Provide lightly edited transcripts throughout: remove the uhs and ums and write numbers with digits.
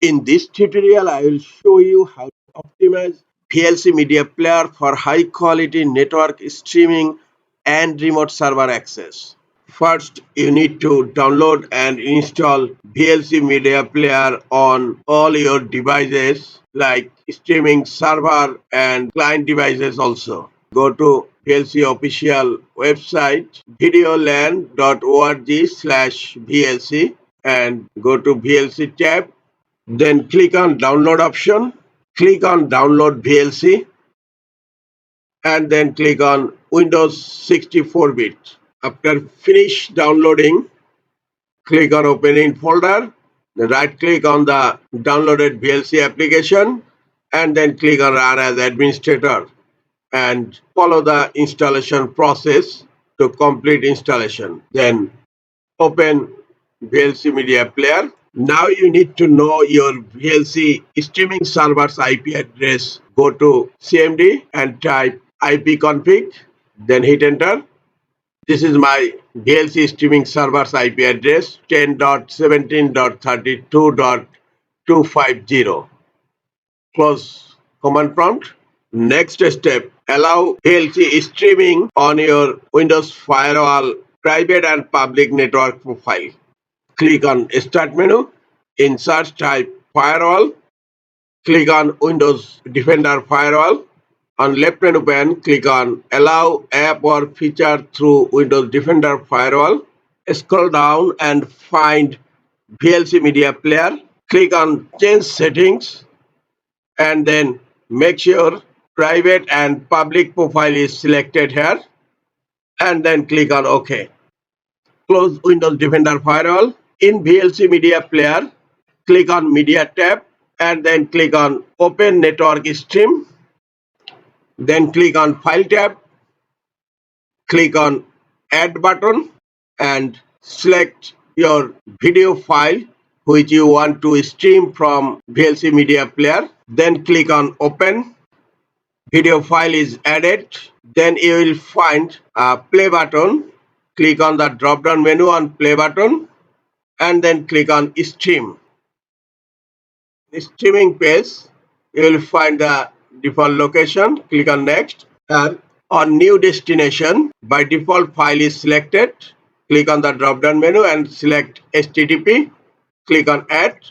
In this tutorial, I will show you how to optimize VLC Media Player for high quality network streaming and remote server access. First, you need to download and install VLC Media Player on all your devices like streaming server and client devices also. Go to VLC official website videolan.org/VLC and go to VLC tab. Then click on download option, click on download VLC and then click on Windows 64-bit. After finish downloading, click on open in folder, then right click on the downloaded VLC application and then click on run as administrator and follow the installation process to complete installation. Then open VLC Media Player. Now you need to know your VLC streaming server's IP address. Go to CMD and type ipconfig, then hit enter. This is my VLC streaming server's IP address 10.17.32.250. Close command prompt. Next step, allow VLC streaming on your Windows firewall private and public network profile. Click on Start menu. In search type Firewall. Click on Windows Defender Firewall. On left menu pane, click on Allow app or feature through Windows Defender Firewall. Scroll down and find VLC Media Player. Click on Change Settings and then make sure private and public profile is selected here and then click on OK. Close Windows Defender Firewall. In VLC Media Player, click on Media tab and then click on Open Network Stream. Then click on File tab, click on Add button and select your video file which you want to stream from VLC Media Player. Then click on Open. Video file is added. Then you will find a play button. Click on the drop down menu on play button and then click on Stream. The streaming page, you will find the default location. Click on Next and on New Destination, by default file is selected. Click on the drop down menu and select SFTP. Click on Add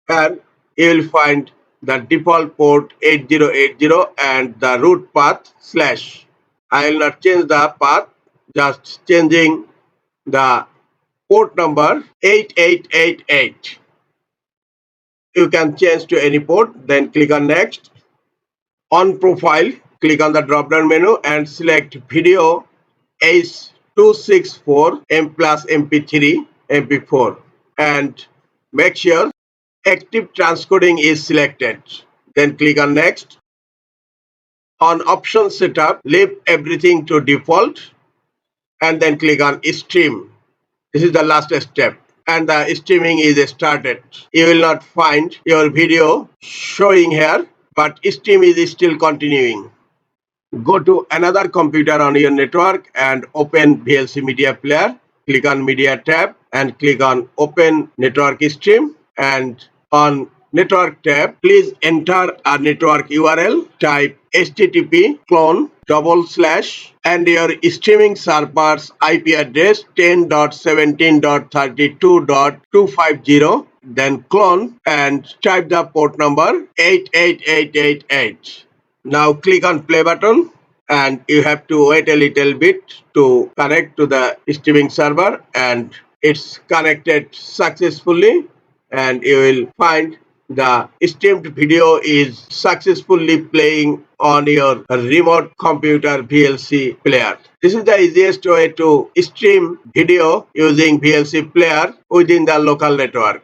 and you will find the default port 8080 and the root path /. I will not change the path, just changing the port number 8888. You can change to any port, then click on Next. On Profile, click on the drop down menu and select Video H264 M plus MP3 MP4 and make sure Active Transcoding is selected. Then click on Next. On Option Setup, leave everything to default and then click on Stream. This is the last step and the streaming is started. You will not find your video showing here, but stream is still continuing. Go to another computer on your network and open VLC Media Player. Click on Media tab and click on Open Network Stream, and on Network tab, please enter a network URL. Type http :/ and your streaming server's IP address 10.17.32.250. Then clone and type the port number 88888. Now click on play button and you have to wait a little bit to connect to the streaming server, and it's connected successfully and you will find the streamed video is successfully playing on your remote computer VLC player. This is the easiest way to stream video using VLC player within the local network.